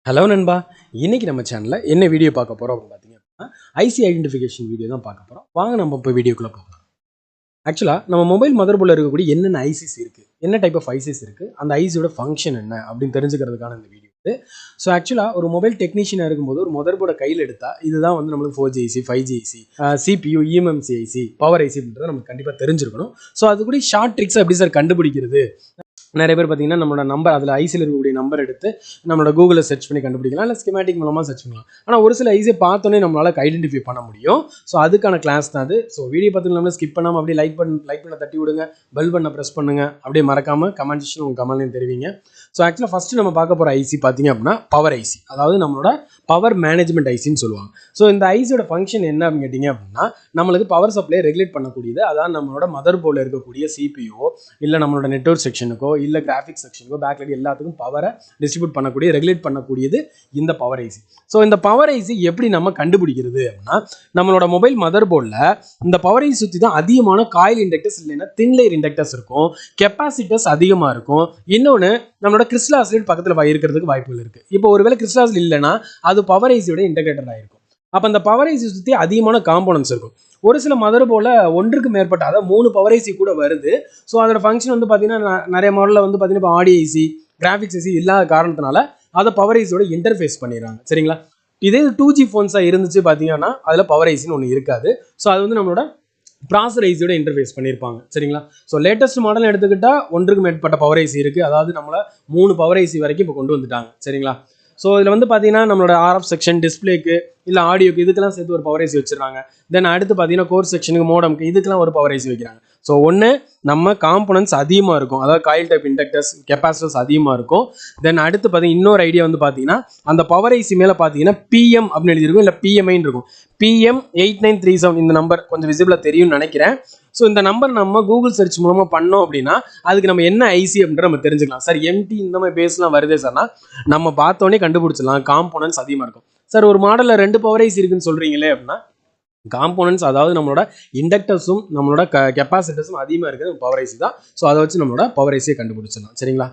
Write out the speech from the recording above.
Hello நண்பா, இன்னைக்கு நம்ம சேனலில் என்ன வீடியோ பார்க்க போகிறோம் அப்படின்னு பார்த்தீங்கன்னா ஐசி ஐடென்டிஃபிகேஷன் வீடியோ தான் பார்க்க போகிறோம். வாங்க நம்ம இப்போ வீடியோக்குள்ளே போகலாம். ஆக்சுவலாக நம்ம மொபைல் மதர் போர்டில் இருக்கக்கூடிய என்னென்ன ஐசிஸ் இருக்குது, என்ன டைப் ஆஃப் ஐசிஸ் இருக்குது, அந்த ஐசியோட ஃபங்க்ஷன் என்ன அப்படின்னு தெரிஞ்சுக்கிறதுக்கான இந்த வீடியோ இது. ஸோ ஆக்சுவலாக ஒரு மொபைல் டெக்னீஷியனாக இருக்கும்போது ஒரு மதர் போர்டை கையில் எடுத்தால் இதுதான் வந்து நம்மளுக்கு 4G IC, 5G IC, CPU, EMMC IC, power IC அப்படின்றத நமக்கு கண்டிப்பாக தெரிஞ்சிருக்கணும். ஸோ அது கூட ஷார்ட் ட்ரிக்ஸ் எப்படி சார் கண்டுபிடிக்கிறது? நிறைய பேர் பார்த்தீங்கன்னா நம்மளோட நம்பர் அதில் ஐசியில் இருக்கக்கூடிய நம்பர் எடுத்து நம்மளோட கூகுளில் சர்ச் பண்ணி கண்டுபிடிக்கலாம், இல்லை ஸ்கிமேட்டிக் மூலமாக சர்ச் பண்ணலாம். ஆனால் ஒரு சில ஐசியை பார்த்தோன்னே நம்மளால் ஐடென்டிஃபை பண்ண முடியும். ஸோ அதுக்கான கிளாஸ் தான் அது. ஸோ வீடியோ பார்த்து நம்மளை ஸ்கிப் பண்ணாமல் அப்படியே லைக் பண்ண தட்டி விடுங்க, பெல் பண்ண ப்ரெஸ் பண்ணுங்கள், அப்படியே மறக்காமல் கமெண்ட் செக்ஷன் உங்கள் கமெண்ட்லையும் தெரிவிங்க. ஸோ ஆக்சுவலாக ஃபஸ்ட்டு நம்ம பார்க்க போகிற ஐசி பார்த்தீங்க அப்படின்னா பவர் ஐசி, அதாவது நம்மளோட பவர் மேனேஜ்மெண்ட் ஐசின்னு சொல்லுவாங்க. ஸோ இந்த ஐசியோட ஃபங்க்ஷன் என்ன அப்படின்னு கேட்டிங்க அப்படின்னா நம்மளுக்கு பவர் சப்ளை ரெகுலேட் பண்ணக்கூடியது. அதாவது நம்மளோட மதர் போர்டில் இருக்கக்கூடிய CPU இல்லை நம்மளோட நெட்வொர்க் செக்ஷனுக்கோ இல்லை கிராஃபிக்ஸ் செக்ஷனுக்கோ பேக்லைட் எல்லாத்துக்கும் பவரை டிஸ்ட்ரிபியூட் பண்ணக்கூடிய ரெகுலேட் பண்ணக்கூடியது இந்த பவர் ஐசி. ஸோ இந்த பவர் ஐசி எப்படி நம்ம கண்டுபிடிக்கிறது அப்படின்னா நம்மளோட மொபைல் மதர் போர்டில் இந்த பவர் ஐசி சுற்றி தான் அதிகமான காயில் இண்டக்டர்ஸ் இல்லைன்னா தின் லேயர் இண்டக்டர்ஸ் இருக்கும், கெப்பாசிட்டர்ஸ் அதிகமாக இருக்கும். இன்னொன்று நம்மளோட கிறிஸ்டல் ஆசிலேட் பக்கத்தில் இருக்கிறதுக்கு வாய்ப்புகள் இருக்குது. இப்போ ஒருவேளை கிறிஸ்டல் ஆசிலேட் இல்லைன்னா அது பவர் ஐசியோட இன்டகிரேட்டட் ஆகிருக்கும். அப்போ அந்த பவர் ஐசி சுற்றி அதிகமான காம்போனன்ட்ஸ் இருக்கும். ஒரு சில மதர் போர்டில் ஒன்றுக்கு மேற்பட்ட அதாவது 3 பவர் ஐசி கூட வருது. ஸோ அதோட ஃபங்க்ஷன் வந்து பார்த்தீங்கன்னா நிறைய மாடலில் வந்து பார்த்தீங்கன்னா இப்போ ஆடியோ ஐசி, கிராஃபிக்ஸ் ஐசி இல்லாத காரணத்தினால அதை பவர் ஐசியோட இன்டர்ஃபேஸ் பண்ணிடுறாங்க. சரிங்களா? இதே 2G ஃபோன்ஸாக இருந்துச்சு பார்த்தீங்கன்னா அதில் பவர் ஐசின்னு ஒன்று இருக்காது. ஸோ அது வந்து நம்மளோட ப்ராசர் ஐசியோட இன்டர்ஃபேஸ் பண்ணியிருப்பாங்க. சரிங்களா? ஸோ லேட்டஸ்ட் மாடல் எடுத்துக்கிட்டால் ஒன்றுக்கு மேற்பட்ட பவர் ஐசி இருக்குது. அதாவது நம்மளை 3 பவர் ஐசி வரைக்கும் இப்போ கொண்டு வந்துட்டாங்க. சரிங்களா? ஸோ இதில் வந்து பார்த்தீங்கன்னா நம்மளோட RF செக்ஷன், டிஸ்பிளேக்கு இல்லை ஆடியோக்கு இதுக்கெல்லாம் சேர்த்து ஒரு பவர் ஐசி வச்சுருக்காங்க. தென் அடுத்து பார்த்தீங்கன்னா கோர் செக்ஷனுக்கு, மோடம்க்கு இதுக்கெல்லாம் ஒரு பவர் ஐசி வைக்கிறாங்க. ஸோ ஒன்று நம்ம காம்போனன்ட்ஸ் அதிகமாக இருக்கும், அதாவது காயில் டைப் இண்டக்டர்ஸ், கெப்பாசிட்டர்ஸ் அதிகமாக இருக்கும். தென் அடுத்து பார்த்தீங்கன்னா இன்னொரு ஐடியா வந்து பார்த்தீங்கன்னா அந்த பவர் ஐசி மேலே பார்த்தீங்கன்னா PM அப்படின்னு எழுதியிருக்கும், இல்லை PMIன்னு இருக்கும். PM8937 இந்த நம்பர் கொஞ்சம் விசிபிளாக தெரியும்னு நினைக்கிறேன். ஸோ இந்த நம்பர் நம்ம கூகுள் சர்ச் மூலமாக பண்ணோம் அப்படின்னா அதுக்கு நம்ம என்ன ஐசி அப்படின்ற நம்ம தெரிஞ்சுக்கலாம். சார் MT இந்த மாதிரி பேஸ்லாம் வருதே சார்னா நம்ம பார்த்தோன்னே கண்டுபிடிச்சிடலாம், காம்போனன்ட்ஸ் அதிகமாக இருக்கும். சார் ஒரு மாடலில் 2 பவர் ஐசி இருக்குன்னு சொல்கிறீங்களே அப்படின்னா காம்போனன்ட்ஸ் அதாவது நம்மளோட இண்டக்டர்ஸும் நம்மளோட கெப்பாசிட்டர்ஸும் அதிகமாக இருக்கிறது பவர் ஐசி தான். ஸோ அதை வச்சு நம்மளோட பவர் ஐசியை கண்டுபிடிச்சிடலாம். சரிங்களா?